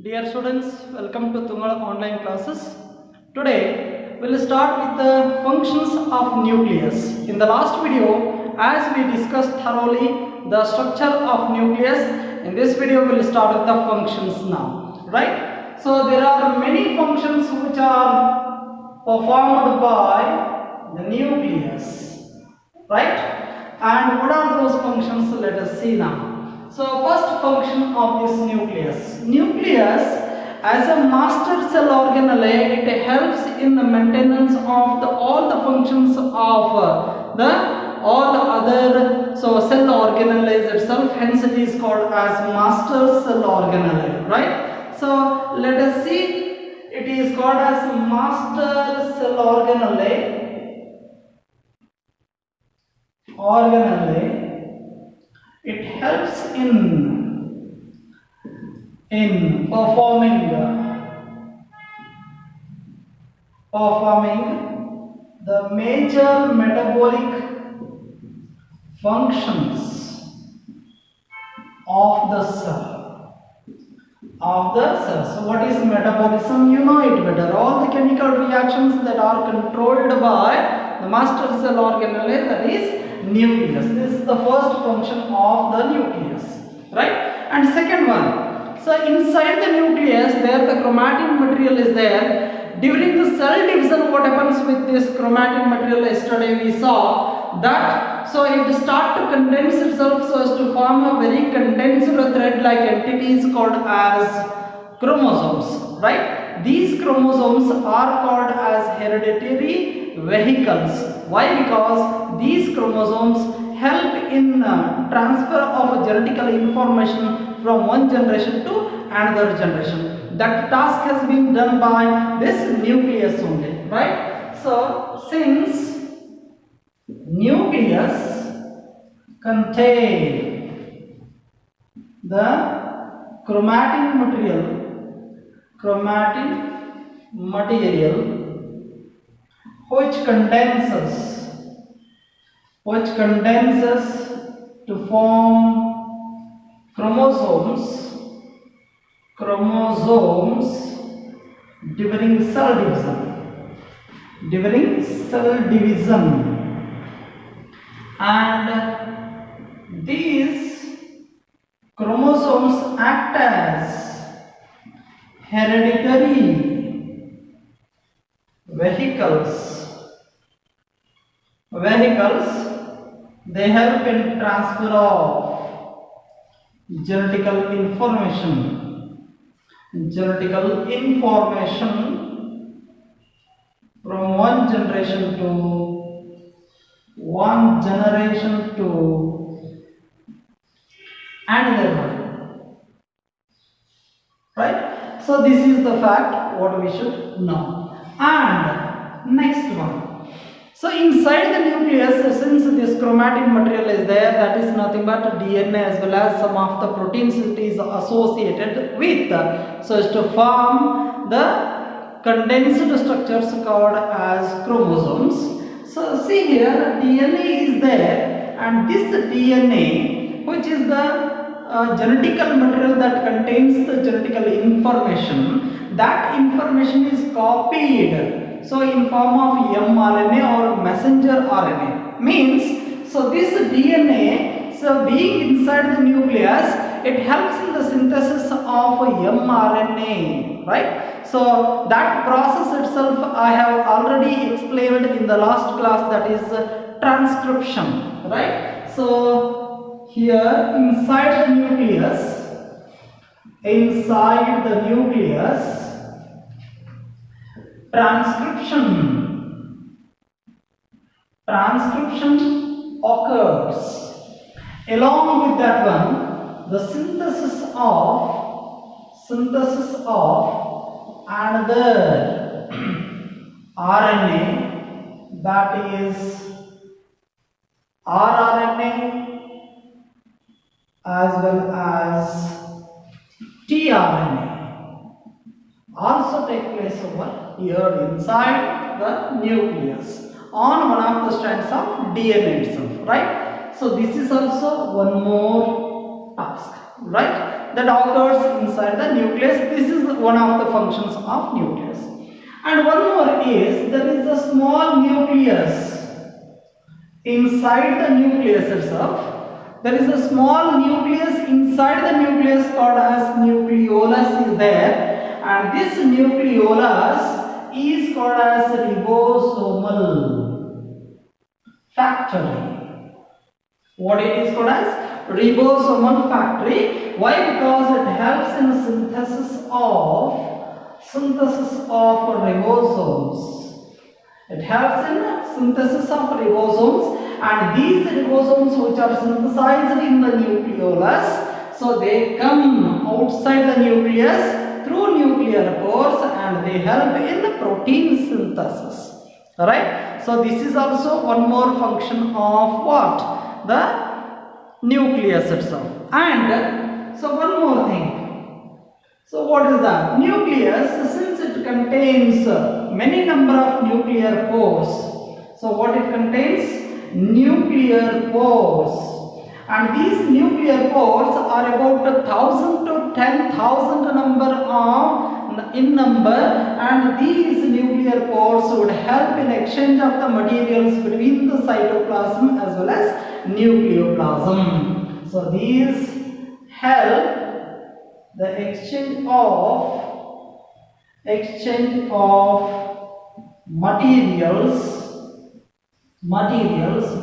Dear students, welcome to Tungal online classes. Today we will start with the functions of nucleus. In the last video, as we discussed thoroughly the structure of nucleus, in this video we will start with the functions now. Right? So there are many functions which are performed by the nucleus. Right? And what are those functions? Let us see now. So first function of this nucleus. Nucleus as a master cell organelle, it helps in the maintenance of all the functions of all the other cell organelles itself. Hence it is called as master cell organelle, right? So let us see. It is called as master cell organelle. It helps in performing the major metabolic functions of the cell. So what is metabolism? You know it better. All the chemical reactions that are controlled by the master cell organelle, that is nucleus. This is the first function of the nucleus, right? And second one, so inside the nucleus there the chromatin material is there. During the cell division, what happens with this chromatin material? Yesterday we saw that so it starts to condense itself so as to form a very condensed thread like entities called as chromosomes, right? These chromosomes are called as hereditary vehicles. Why? Because these chromosomes help in transfer of genetical information from one generation to another generation. That task has been done by this nucleus only, right? So since nucleus contain the chromatin material which condenses to form chromosomes during cell division, and these chromosomes act as hereditary vehicles. They help in transfer of genetical information from one generation to another one, right? So this is the fact what we should know. And next one, so inside the nucleus, since this chromatin material is there, that is nothing but DNA as well as some of the proteins it is associated with, so as to form the condensed structures called as chromosomes. So see here, DNA is there, and this DNA, which is the genetical material that contains the genetical information, that information is copied. So in form of mRNA or messenger RNA, means so this DNA, so being inside the nucleus, it helps in the synthesis of mRNA, right? So that process itself I have already explained in the last class, that is transcription, right? So here inside the nucleus, transcription occurs. Along with that one, the synthesis of another RNA, that is rRNA as well as tRNA, also take place over here inside the nucleus on one of the strands of DNA itself, right? So this is also one more task, right? that occurs inside the nucleus. This is one of the functions of nucleus. And one more is, there is a small nucleus inside the nucleus itself. There is a small nucleus inside the nucleus called as nucleolus is there, and this nucleolus is called as ribosomal factory. What it is called as? Ribosomal factory. Why? Because it helps in synthesis of ribosomes. It helps in synthesis of ribosomes, and these ribosomes which are synthesized in the nucleolus, so they come outside the nucleus through nuclear pores and they help in the protein synthesis. Alright, so this is also one more function of what? The nucleus itself. And so one more thing. So what is that? Nucleus, since it contains many number of nuclear pores, so what it contains? Nuclear pores, and these nuclear pores are about 1,000 to 10,000 in number, and these nuclear pores would help in exchange of the materials between the cytoplasm as well as nucleoplasm. So these help the exchange of materials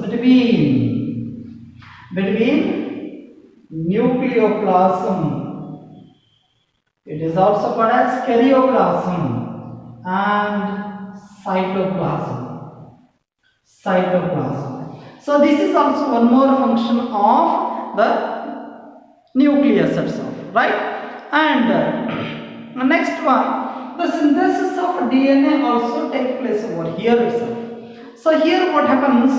between nucleoplasm. It is also called as karyoplasm and cytoplasm. So this is also one more function of the nucleus itself, right? And the next one, the synthesis of DNA also take place over here itself. So here what happens,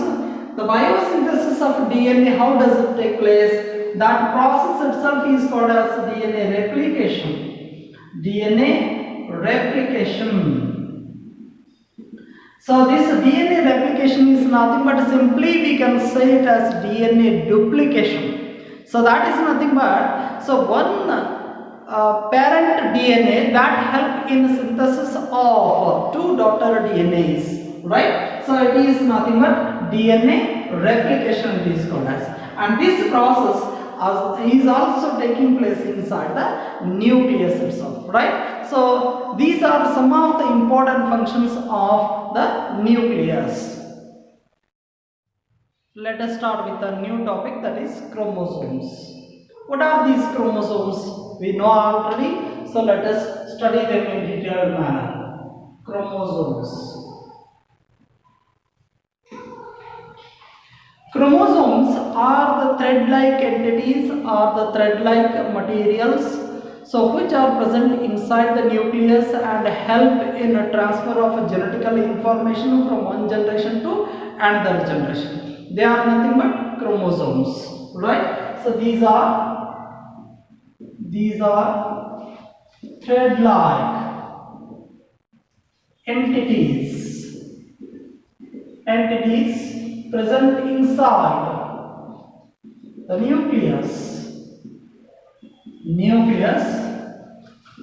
the biosynthesis of DNA, how does it take place? That process itself is called as DNA replication. So this DNA replication is nothing but simply we can say it as DNA duplication. So that is nothing but, so one parent DNA that help in synthesis of two daughter DNAs, right? So it is nothing but DNA replication it is called as, and this process is also taking place inside the nucleus itself, right? So these are some of the important functions of the nucleus. Let us start with a new topic, that is chromosomes. What are these chromosomes? We know already, so let us study them in detailed manner. Chromosomes. Chromosomes are the thread-like entities or the thread-like materials, so which are present inside the nucleus and help in a transfer of genetical information from one generation to another generation. They are nothing but chromosomes, right? So these are thread-like entities present inside the nucleus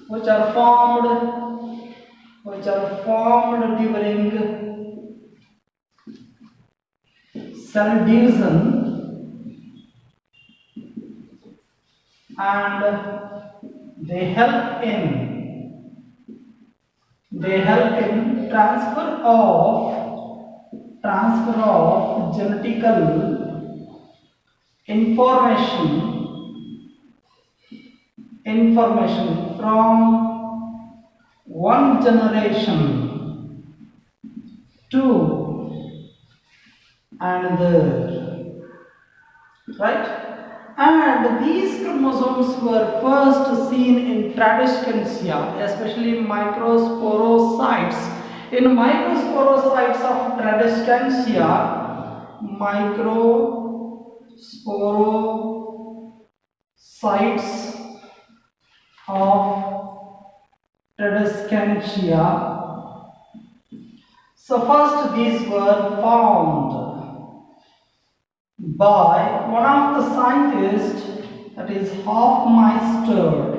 which are formed during cell division, and they help in transfer of genetical information from one generation to another, right? And these chromosomes were first seen in Tradescantia, especially microsporocytes. In microsporocytes of Tradescantia, so first these were found by one of the scientists that is Hofmeister.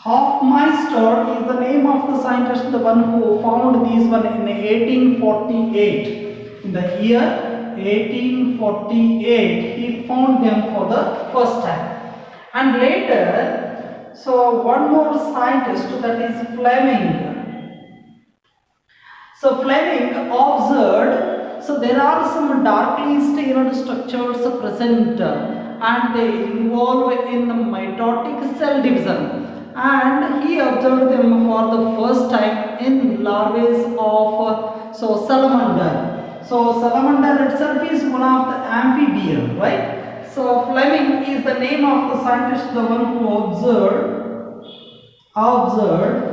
Hofmeister is the name of the scientist, the one who found these one in 1848. In the year 1848, he found them for the first time. And later, so one more scientist, that is Fleming. So Fleming observed, so there are some darkly stained structures present and they involve in mitotic cell division. And he observed them for the first time in larvae of salamander. So salamander itself is one of the amphibian, right? So Fleming is the name of the scientist, the one who observed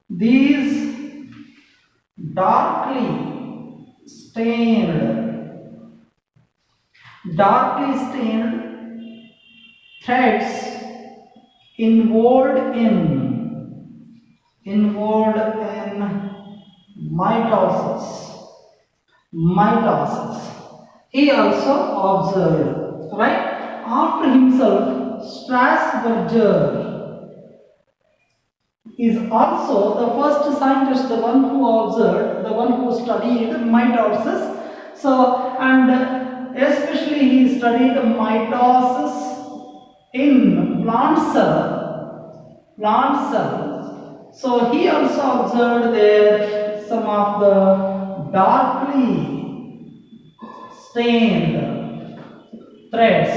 these darkly stained threads involved in mitosis. He also observed, right? After himself, Strasburger is also the first scientist, the one who observed, the one who studied mitosis. So, and especially he studied mitosis in plant cells. So he also observed there some of the darkly stained threads,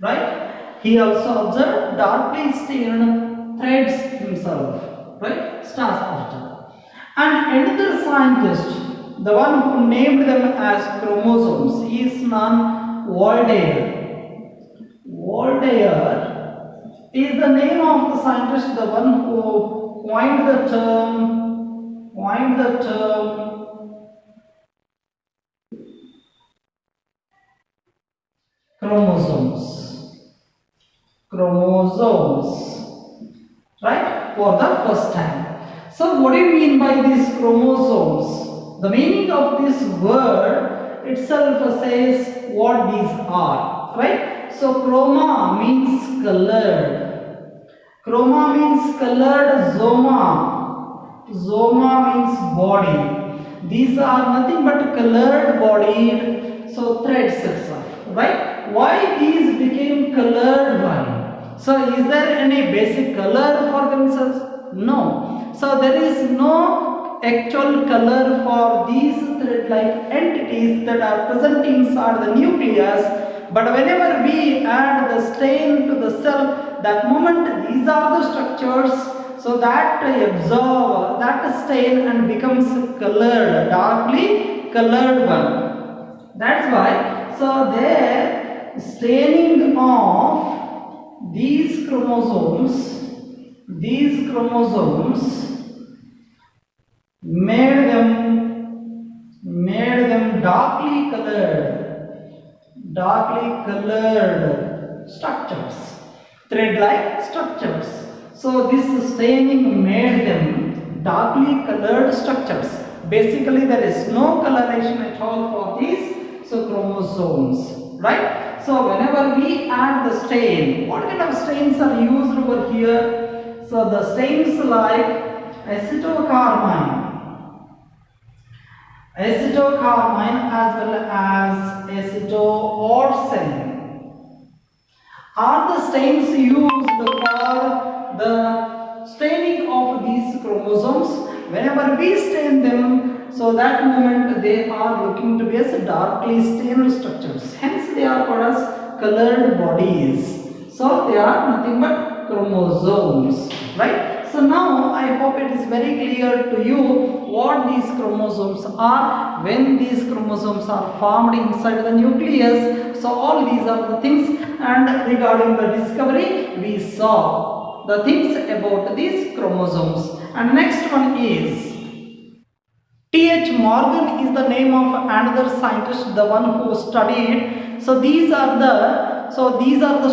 right? He also observed darkly stained threads himself, right? Strasburger. And another scientist, the one who named them as chromosomes, he is none Waldeyer. Waldeyer is the name of the scientist, the one who coined the term chromosomes, right, for the first time. So what do you mean by these chromosomes? The meaning of this word itself says what these are, right? So chroma means colored. Chroma means colored, zoma means body. These are nothing but colored bodied, so threads itself, right? Why these became colored one? So is there any basic color for themselves? No. So there is no actual color for these thread-like entities that are present inside the nucleus. But whenever we add the stain to the cell, that moment these are the structures, so that absorb that stain and becomes colored, darkly colored one. That's why, so the staining of these chromosomes made them darkly colored structures, thread-like structures. So this staining made them darkly colored structures. Basically, there is no coloration at all for these chromosomes, right? So whenever we add the stain, what kind of stains are used over here? So the stains like acetocarmine as well as acetoarsine are the stains used for the staining of these chromosomes. Whenever we stain them, so that moment they are looking to be as darkly stained structures. Hence they are called as colored bodies. So they are nothing but chromosomes, right? So now I hope it is very clear to you what these chromosomes are, when these chromosomes are formed inside the nucleus. So all these are the things, and regarding the discovery we saw the things about these chromosomes. And next one is T.H. Morgan is the name of another scientist, the one who studied. So these are the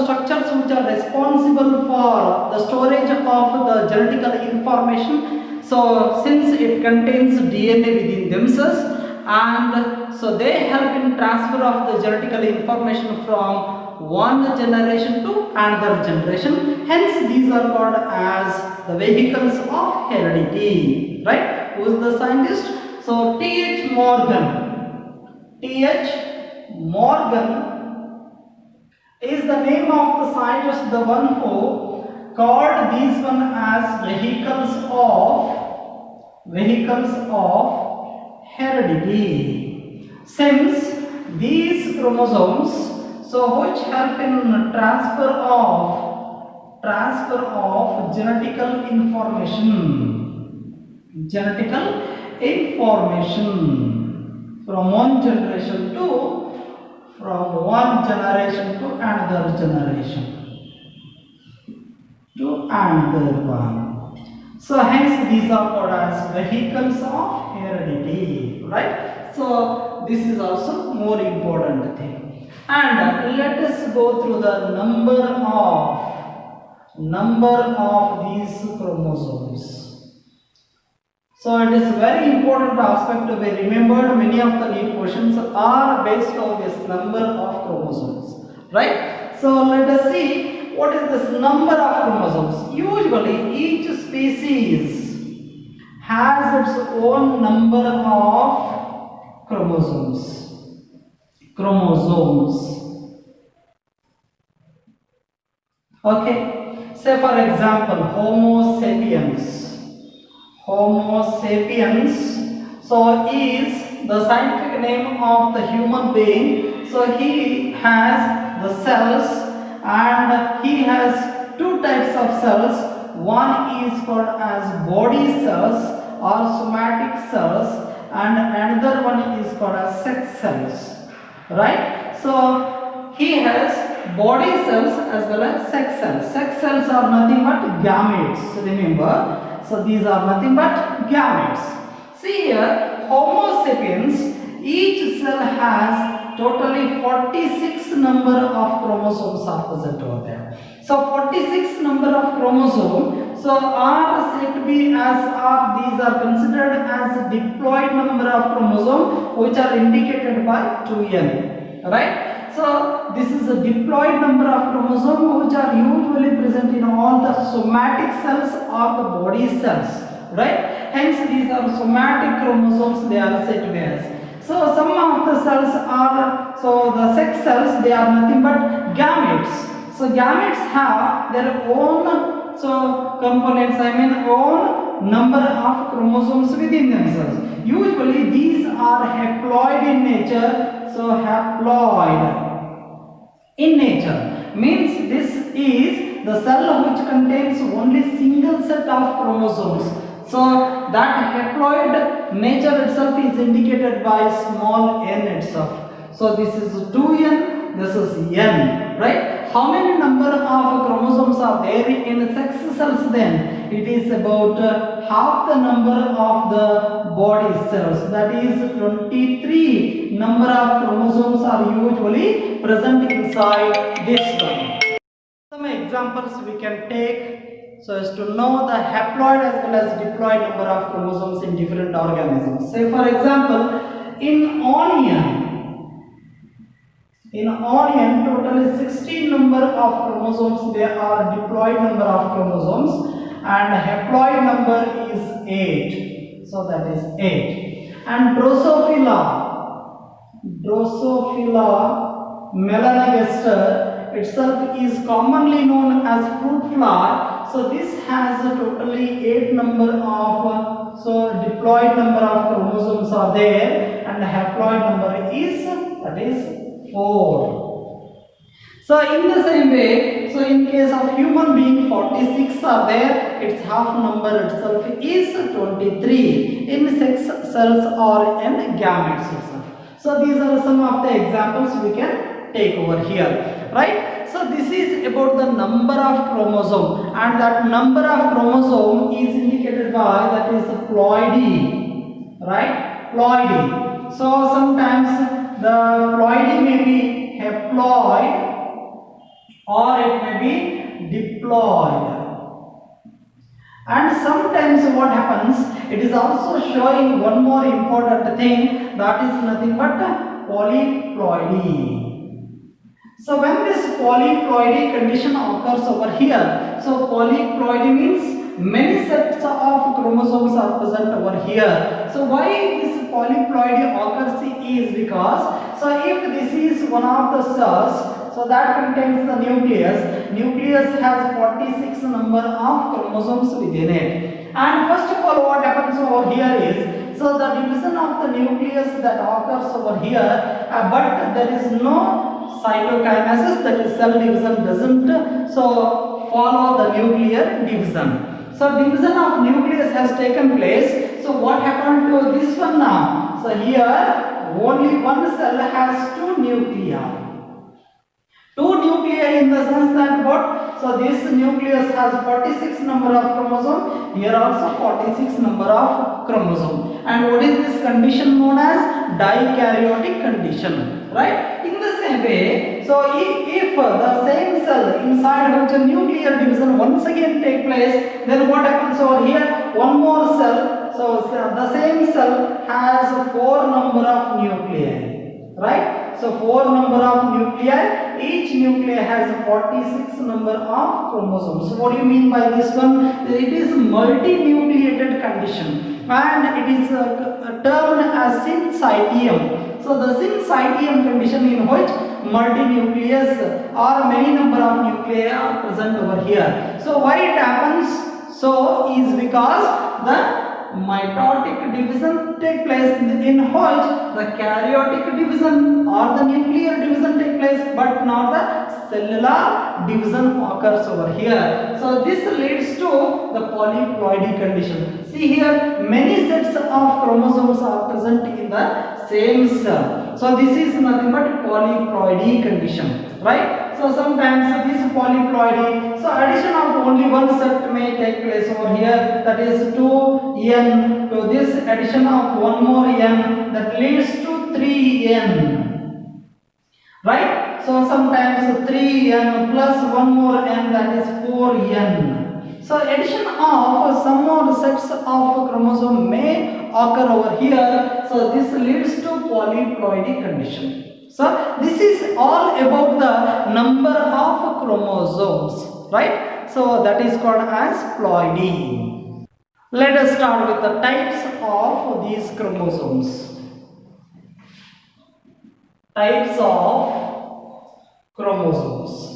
structures which are responsible for the storage of the genetical information. So since it contains DNA within themselves, and so they help in transfer of the genetical information from one generation to another generation. Hence, these are called as the vehicles of heredity. Right? Who is the scientist? So, T.H. Morgan. T.H. Morgan is the name of the scientist, the one who called these one as vehicles of heredity. Since these chromosomes, so which help in transfer of genetical information from one generation to another generation to another one. So hence these are called as vehicles of heredity, right? So this is also more important thing. And let us go through the number of these chromosomes. So it is very important aspect to be remembered. Many of the NEET questions are based on this number of chromosomes, right? So let us see what is this number of chromosomes. Usually each species has its own number of chromosomes. Okay, say for example Homo sapiens, so is the scientific name of the human being. So he has the cells, and he has two types of cells. One is called as body cells or somatic cells, and another one is called as sex cells, right? So he has body cells as well as sex cells. Sex cells are nothing but gametes, remember. So these are nothing but gametes. See here, Homo sapiens, each cell has totally 46 number of chromosomes are present over there. So 46 number of chromosomes, so are said to be as these are considered as diploid number of chromosomes, which are indicated by 2n, right? So this is a diploid number of chromosomes which are usually present in all the somatic cells or the body cells, right? Hence these are somatic chromosomes, they are said to be as. So some of the cells are, so the sex cells, they are nothing but gametes. So gametes have their own components, own number of chromosomes within themselves. Usually these are haploid in nature. So haploid in nature means this is the cell which contains only single set of chromosomes. So that haploid nature itself is indicated by small n itself. So this is 2n, this is n, right? How many number of chromosomes are there in sex cells then? It is about half the number of the body cells, that is 23 number of chromosomes are usually present inside this one. Some examples we can take so as to know the haploid as well as diploid number of chromosomes in different organisms. Say for example, in onion totally 16 number of chromosomes, there are diploid number of chromosomes, and haploid number is 8, so that is 8. And Drosophila melanogaster itself is commonly known as fruit flower. So this has a totally 8 number of diploid number of chromosomes are there, and the haploid number is, that is 4. So in the same way, so in case of human being 46 are there, its half number itself is 23 in sex cells or in gametes itself. So these are some of the examples we can take over here, right? So this is about the number of chromosome, and that number of chromosome is indicated by, that is ploidy, right? Ploidy. So sometimes the ploidy may be haploid or it may be diploid. And sometimes what happens, it is also showing one more important thing, that is nothing but polyploidy. So when this polyploidy condition occurs over here, so polyploidy means many sets of chromosomes are present over here. So why this polyploidy occurs is because, so if this is one of the cells, so that contains the nucleus has 46 number of chromosomes within it. And first of all, what happens over here is, so the division of the nucleus that occurs over here, but there is no cytokinesis, that is cell division doesn't so follow the nuclear division. So division of nucleus has taken place. So what happened to this one now? So here only one cell has two nuclei. Two nuclei in the sense that what? So this nucleus has 46 number of chromosome, here also 46 number of chromosome. And what is this condition known as dikaryotic condition, right? In the same way, so if the same cell inside which a nuclear division once again take place, then what happens over here? One more cell, so the same cell has 4 number of nuclei, right? So 4 number of nuclei, each nuclei has 46 number of chromosomes. So what do you mean by this one? It is multinucleated condition, and it is termed as syncytium. So the syncytium condition in which multinucleus or many number of nuclei are present over here. So why it happens so is because the mitotic division take place in which the karyotic division or the nuclear division take place, but not the cellular division occurs over here. So this leads to the polyploidy condition. See here, many sets of chromosomes are present in the same cell. So this is nothing but polyploidy condition, right? So sometimes this polyploidy, so addition of only one set may take place over here, that is 2n to this addition of one more n, that leads to 3n, right? So sometimes 3n plus one more n, that is 4n. So addition of some more sets of chromosome may occur over here, so this leads to polyploidy condition. So this is all about the number of chromosomes, right? So that is called as ploidy. Let us start with the types of these chromosomes. Types of chromosomes.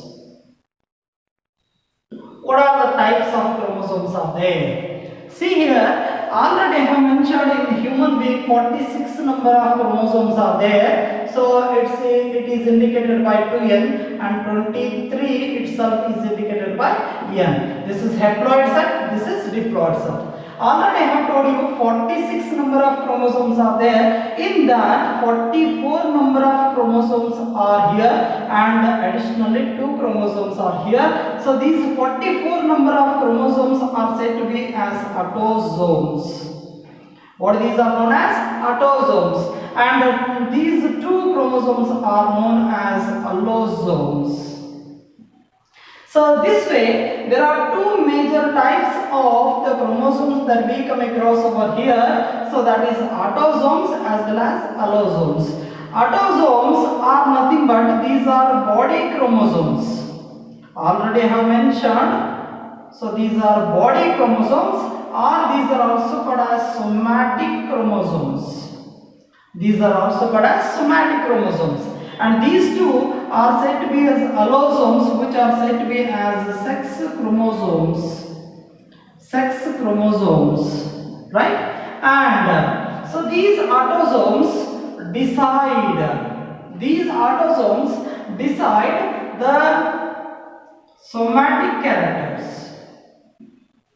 What are the types of chromosomes are there? See here, already I have mentioned in human being 46 number of chromosomes are there. So it is indicated by 2n, and 23 itself is indicated by n. This is haploid set, this is diploid set. Already I have told you 46 number of chromosomes are there. In that 44 number of chromosomes are here, and additionally 2 chromosomes are here. So these 44 number of chromosomes are said to be as autosomes. What these are known as? Autosomes. And these 2 chromosomes are known as allosomes. So this way, there are 2 major types of the chromosomes that we come across over here. So that is autosomes as well as allosomes. Autosomes are nothing but these are body chromosomes. Already I have mentioned. So these are body chromosomes, or these are also called as somatic chromosomes. These are also called as somatic chromosomes. And these 2 are said to be as allosomes, which are said to be as sex chromosomes. Sex chromosomes, right? And so these autosomes decide. These autosomes decide the somatic characters.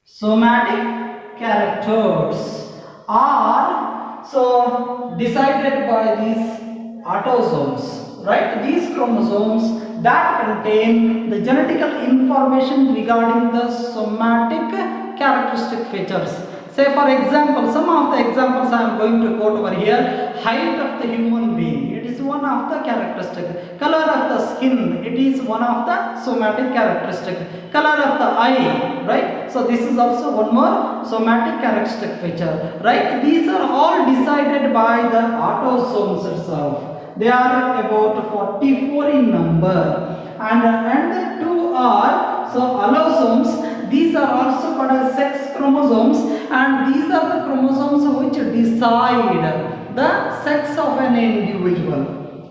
Somatic characters are so decided by these autosomes, right? These chromosomes that contain the genetical information regarding the somatic characteristic features. Say for example, some of the examples I am going to quote over here. Height of the human being, it is one one of the characteristic. Color of the skin, it is one of the somatic characteristic. Color of the eye, right? So this is also one more somatic characteristic feature, right? These are all decided by the autosomes itself. They are about 44 in number, and the two are so allosomes. These are also called as sex chromosomes, and these are the chromosomes which decide the sex of an individual.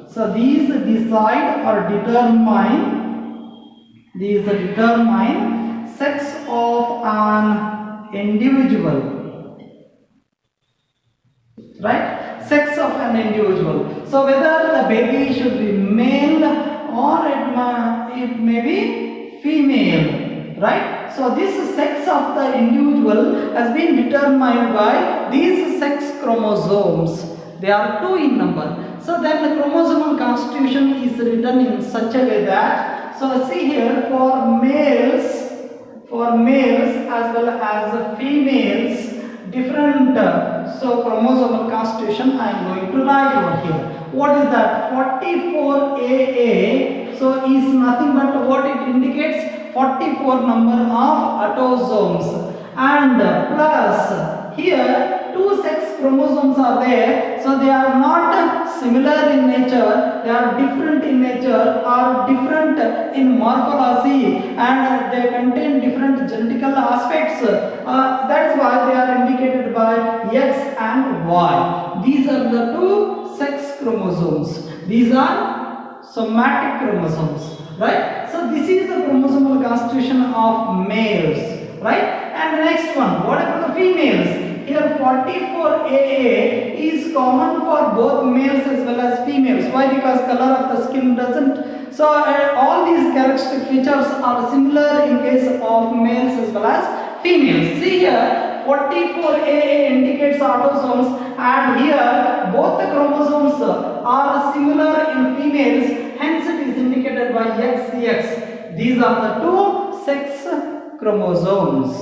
So these decide or determine sex of an individual, right? Sex of an individual. So whether the baby should be male or it may be female, right? So this sex of the individual has been determined by these sex chromosomes. They are 2 in number. So then the chromosomal constitution is written in such a way that, so see here, for males as well as females, different so chromosomal constitution I am going to write over here. What is that? 44AA, so is nothing but what it indicates, 44 number of autosomes, and plus here 2 sex chromosomes are there, so they are not similar in nature, they are different in nature or different in morphology, and they contain different genetical aspects. That's why they are indicated by X and Y. These are the 2 sex chromosomes. These are somatic chromosomes, right? So this is the chromosomal constitution of males, right? And the next one, what about the females? Here 44AA is common for both males as well as females. Why? Because color of the skin doesn't. So all these characteristic features are similar in case of males as well as females. See here, 44AA indicates autosomes, and here both the chromosomes are similar in females, hence it is indicated by XX. These are the 2 sex chromosomes,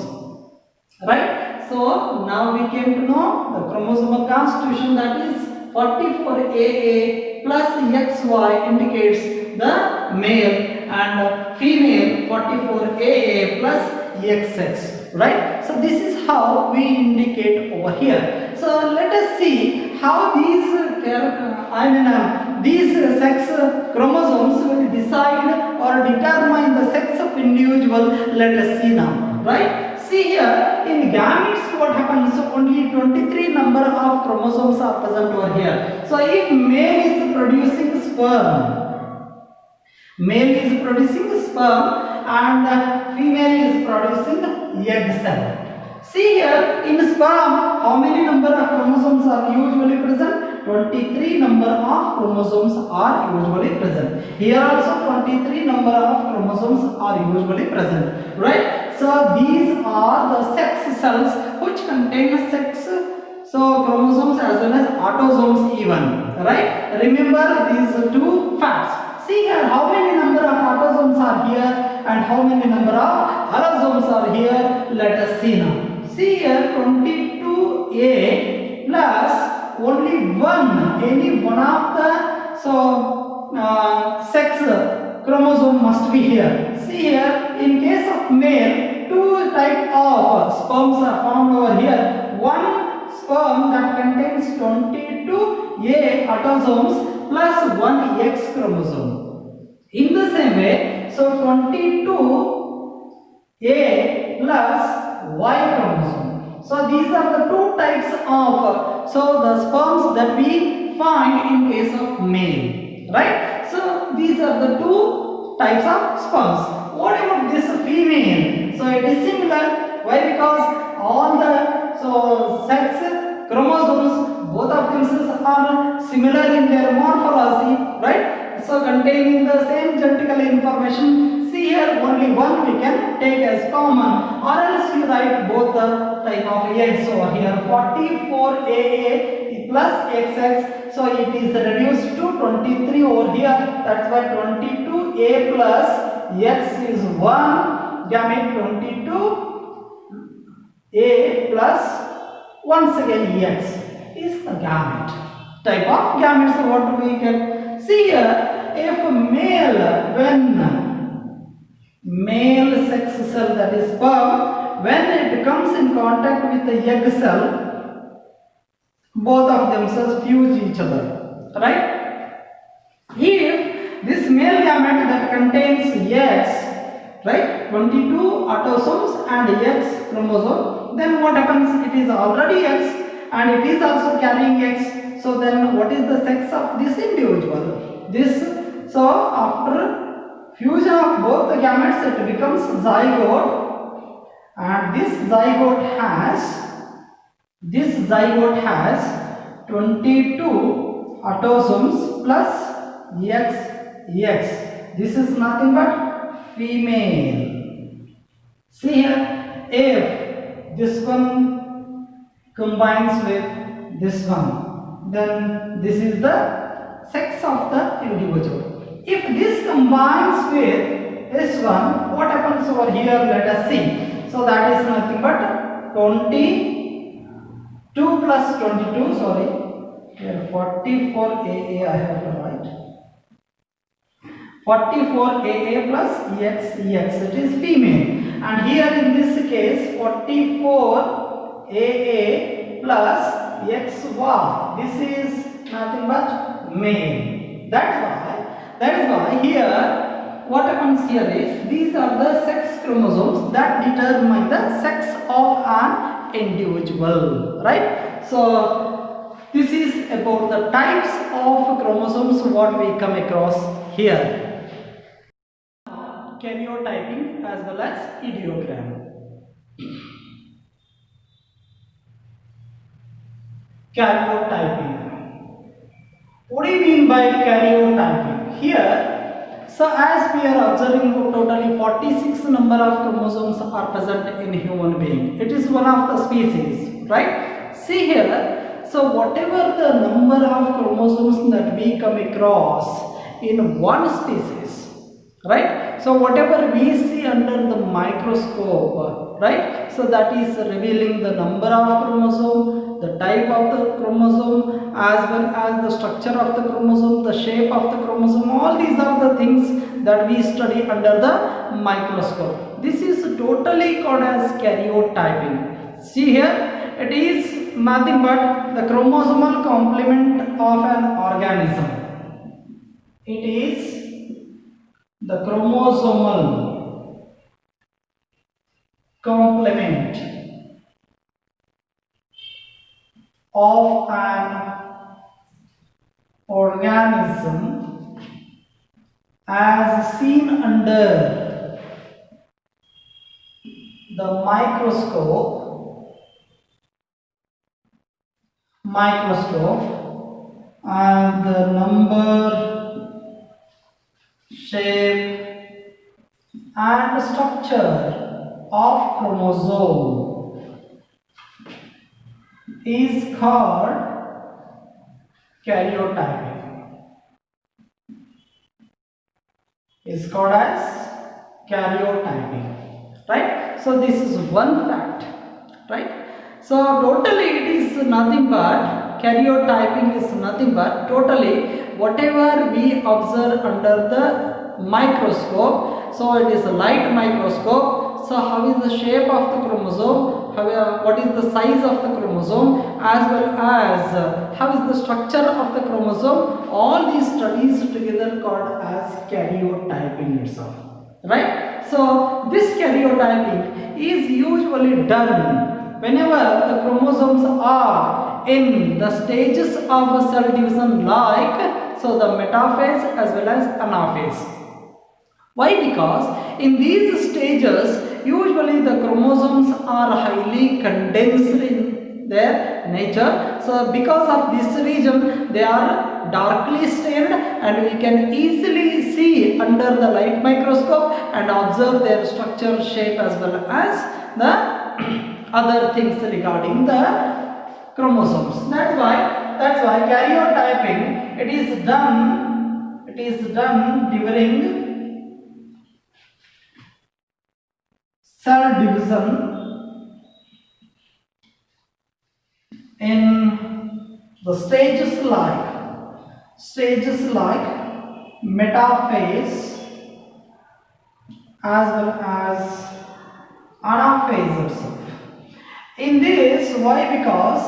right? So now we came to know the chromosomal constitution, that is 44AA plus XY indicates the male, and female 44AA plus XX, right? So this is how we indicate over here. So let us see how these these sex chromosomes will decide or determine the sex of individual. Let us see now, right? See here, in gametes what happens? Only 23 number of chromosomes are present over here. So if male is producing sperm, and female is producing egg cell. See here, in sperm, how many number of chromosomes are usually present? 23 number of chromosomes are usually present. Here also 23 number of chromosomes are usually present, right? So these are the sex cells which contain sex chromosomes as well as autosomes even, right? Remember these 2 facts. See here, how many number of autosomes are here and how many number of allosomes are here. Let us see now. See here, 22A plus only one, any one of the sex chromosome must be here. See here, in case of male, 2 type of sperms are found over here. One sperm that contains 22A autosomes plus 1 X chromosome. In the same way, so 22A plus Y chromosome. So these are the 2 types of the sperms that we find in case of male, right? So these are the 2 types of sperms. What about this female? So it is similar. Why? Because all the sex chromosomes, both of them are similar in their morphology, right? So containing the same genetical information. See here, only one we can take as common, or else you write both the type of eggs over here. 44AA plus XX, so it is reduced to 23 over here. That's why 22A plus X is 1 gamete, 22A plus once again X is the gamete. Type of gametes, so what we can See here, if when male sex cell, that is sperm, when it comes in contact with the egg cell, both of themselves fuse each other, right? If this male gamete that contains X, right, 22 autosomes and X chromosome, then what happens? It is already X and it is also carrying X. So then what is the sex of this individual? So after fusion of both the gametes, it becomes zygote, and this zygote has 22 autosomes plus X. This is nothing but female. See here, if this one combines with this one, then this is the sex of the individual. If this combines with this one, what happens over here? Let us see. So that is nothing but 22 plus 22, sorry, here 44AA I have to write. 44AA plus X, it is female. And here in this case, 44AA plus XY, this is nothing but male. That's why here what happens here is, these are the sex chromosomes that determine the sex of an individual, right? So this is about the types of chromosomes what we come across here. Karyotyping as well as ideogram. Karyotyping. What do you mean by karyotyping? Here, so as we are observing, totally 46 number of chromosomes are present in human being. It is one of the species, right? See here, so whatever the number of chromosomes that we come across in one species, right? So whatever we see under the microscope, right? So that is revealing the number of chromosome, the type of the chromosome, as well as the structure of the chromosome, the shape of the chromosome. All these are the things that we study under the microscope. This is totally called as karyotyping. See here, it is nothing but the chromosomal complement of an organism. It is the chromosomal complement of an organism as seen under the microscope, and the number, shape and structure of chromosome is called karyotyping. Is called as karyotyping, right? So this is one fact, right? So totally it is nothing but, karyotyping is nothing but totally whatever we observe under the microscope. So it is a light microscope. So how is the shape of the chromosome? What is the size of the chromosome, as well as how is the structure of the chromosome? All these studies together called as karyotyping itself, right? So this karyotyping is usually done whenever the chromosomes are in the stages of cell division, like so the metaphase as well as anaphase. Why? Because in these stages usually the chromosomes are highly condensed in their nature. So because of this reason they are darkly stained, and we can easily see under the light microscope and observe their structure, shape as well as the other things regarding the chromosomes. That's why karyotyping it is done during cell division in the stages like metaphase as well as anaphase itself. In this, why? Because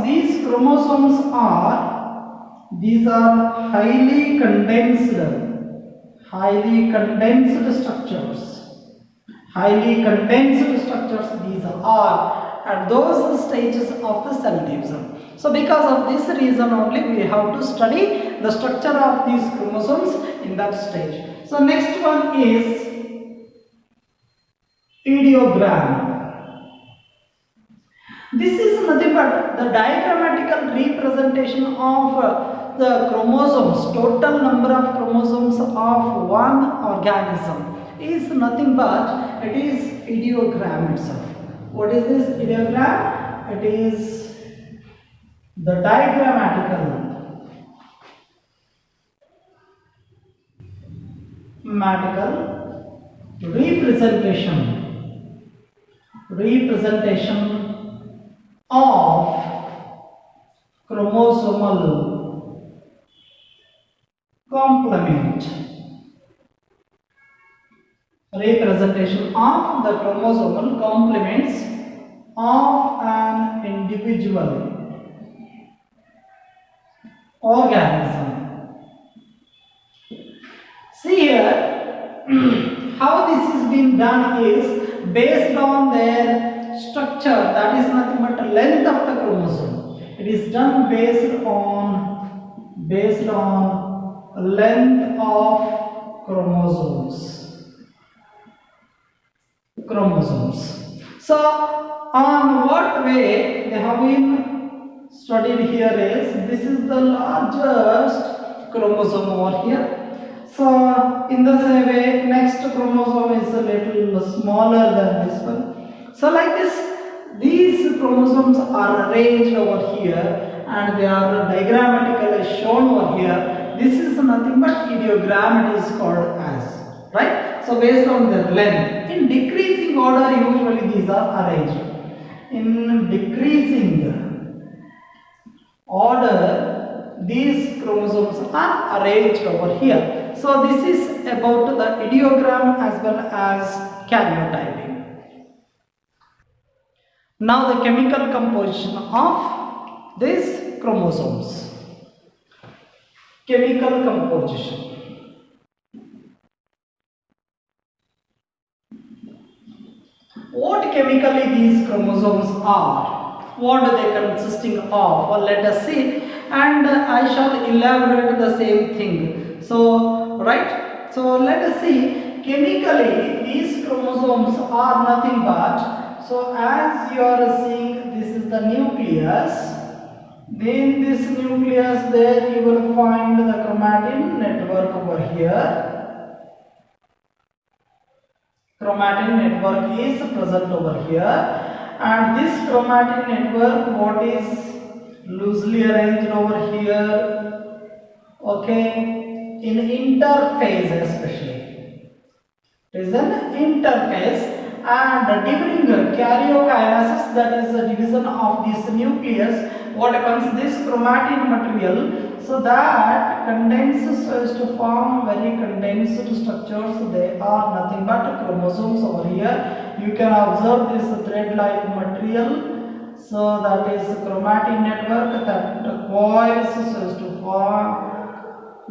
these chromosomes are highly condensed structures. Highly condensed structures these are at those stages of the cell division. So because of this reason only we have to study the structure of these chromosomes in that stage. So next one is ideogram. This is nothing but the diagrammatical representation of the chromosomes, total number of chromosomes of one organism is nothing but it is ideogram itself. What is this ideogram? It is the diagrammatical representation of chromosomal complement. Representation of the chromosomal complements of an individual organism. See here, how this is being done is based on their structure, that is nothing but the length of the chromosome. It is done based on length of chromosomes. So on what way they have been studied here is, this is the largest chromosome over here. So in the same way, next chromosome is a little smaller than this one. So like this, these chromosomes are arranged over here and they are diagrammatically shown over here. This is nothing but ideogram it is called as, right? So based on their length, in decreasing order usually these are arranged. In decreasing order these chromosomes are arranged over here. So this is about the ideogram as well as karyotyping. Now the chemical composition of these chromosomes. Chemical composition. What chemically these chromosomes are? What are they consisting of? Well, let us see, and I shall elaborate the same thing. So right, so let us see, chemically these chromosomes are nothing but, so as you are seeing, this is the nucleus. Then this nucleus, there you will find the chromatin network over here. Chromatin network is present over here, and this chromatin network, what is loosely arranged over here, okay, in interphase especially. It is an interphase, and during karyokinesis, that is the division of this nucleus, what happens, this chromatin material, so that condenses so as to form very condensed structures. They are nothing but chromosomes over here. You can observe this thread-like material, so that is chromatin network that coils so as to form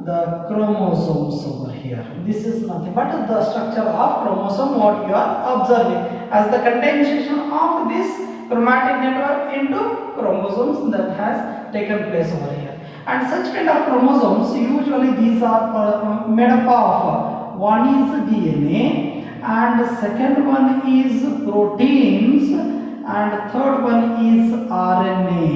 the chromosomes over here. This is nothing but the structure of chromosome what you are observing as the condensation of this chromatin network into chromosomes that has taken place over here. And such kind of chromosomes, usually these are made up of, one is DNA, and the second one is proteins, and third one is RNA.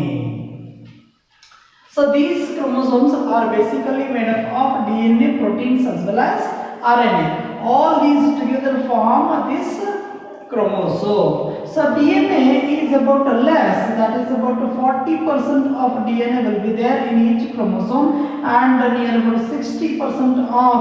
So these chromosomes are basically made up of DNA, proteins as well as RNA. All these together form this chromosome. So DNA is about less, that is about 40% of DNA will be there in each chromosome, and near about 60% of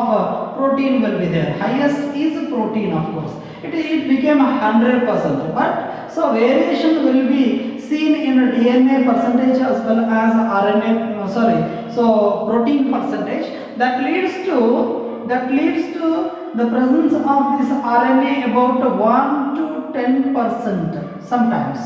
protein will be there. Highest is protein, of course. It became 100%, but so variation will be seen in DNA percentage as well as RNA, protein percentage. That leads to the presence of this RNA about 1 to 10%. Sometimes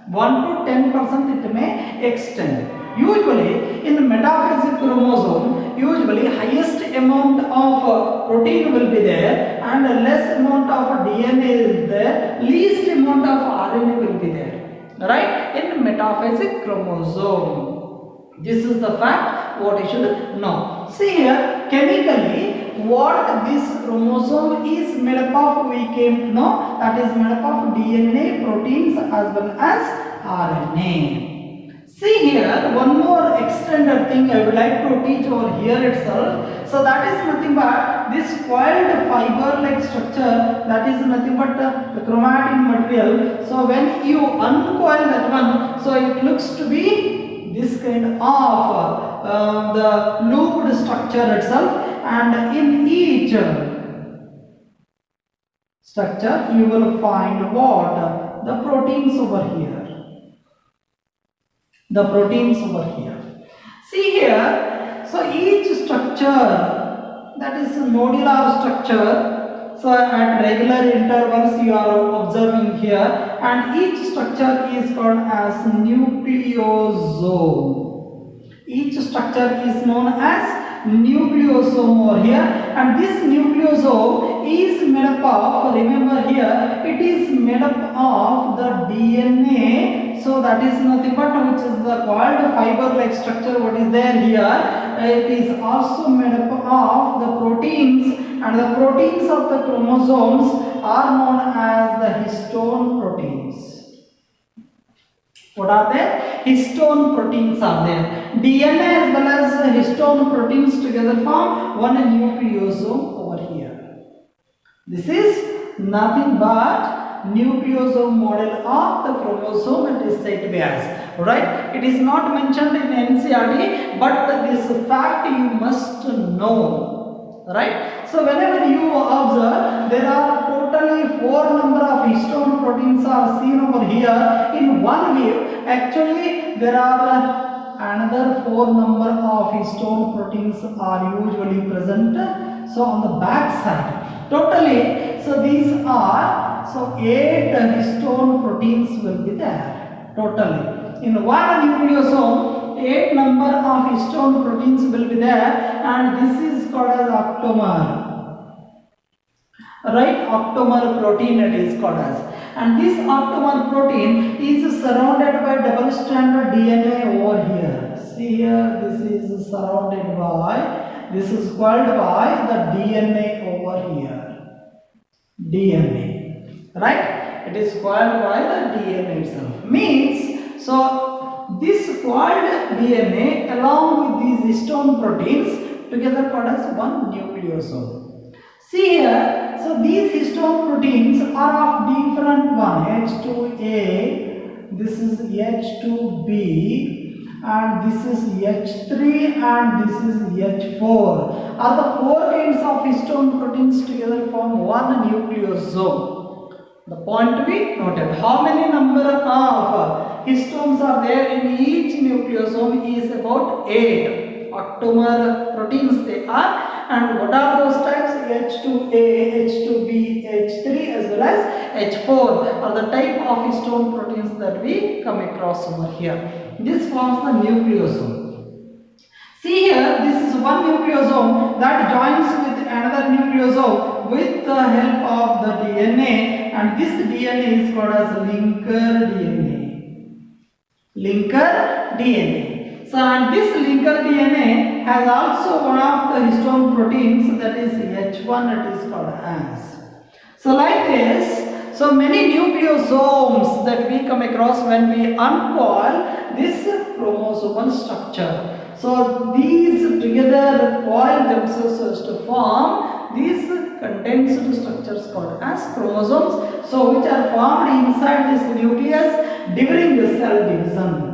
1 to 10% it may extend. Usually in metaphasic chromosome, usually highest amount of protein will be there and less amount of DNA is there, least amount of RNA will be there, right, in metaphasic chromosome. This is the fact what you should know. See here, chemically what this chromosome is made up of, we came to know that is made up of DNA, proteins as well as RNA. See here, one more extended thing I would like to teach over here itself. So that is nothing but this coiled fiber like structure, that is nothing but the chromatin material. So when you uncoil that one, so it looks to be this kind of the looped structure itself, and in each structure you will find what? The proteins over here. The proteins over here. See here, so each structure, that is nodular structure, so at regular intervals you are observing here, and each structure is called as nucleosome. Each structure is known as nucleosome over here, and this nucleosome is made up of, remember here, it is made up of the DNA. So that is nothing but which is the coiled fiber like structure what is there here. It is also made up of the proteins, and the proteins of the chromosomes are known as the histone proteins. What are they? Histone proteins are there. DNA as well as histone proteins together form one nucleosome over here. This is nothing but nucleosome model of the chromosome it is said to be as. Right? It is not mentioned in NCERT, but this fact you must know. Right? So whenever you observe, there are totally 4 number of histone proteins are seen over here in one view. Actually there are another 4 number of histone proteins are usually present. So on the back side, totally, so these are, so 8 histone proteins will be there totally. In one nucleosome, 8 number of histone proteins will be there, and this is called as octamer. Right, octamer protein it is called as, and this octamer protein is surrounded by double stranded DNA over here. See here, this is surrounded by, this is called by the DNA over here. DNA, right? It is called by the DNA itself. Means, so this called DNA along with these histone proteins together called as one nucleosome. See here, so these histone proteins are of different one, H2A, this is H2B, and this is H3, and this is H4. Are the 4 kinds of histone proteins together form one nucleosome. The point to be noted. How many number of histones are there in each nucleosome is about 8. Octamer proteins they are, and what are those types? H2A, H2B, H3 as well as H4 are the type of histone proteins that we come across over here. This forms the nucleosome. See here, this is one nucleosome that joins with another nucleosome with the help of the DNA, and this DNA is called as linker DNA. Linker DNA. So, and this linker DNA has also one of the histone proteins, that is H1 it is called as. So like this, so many nucleosomes that we come across when we uncoil this chromosomal structure. So these together coil themselves as to form these condensed structures called as chromosomes, so which are formed inside this nucleus during the cell division.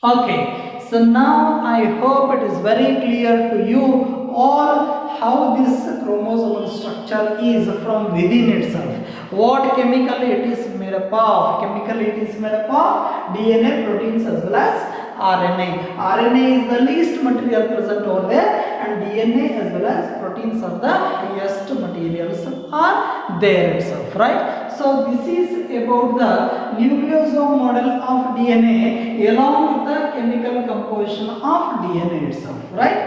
Okay, so now I hope it is very clear to you all how this chromosomal structure is from within itself, what chemically it is made up of, chemically it is made up of DNA, proteins as well as RNA. RNA is the least material present over there, and DNA as well as proteins are the highest materials are there itself, right? So this is about the nucleosome model of DNA along with the chemical composition of DNA itself, right?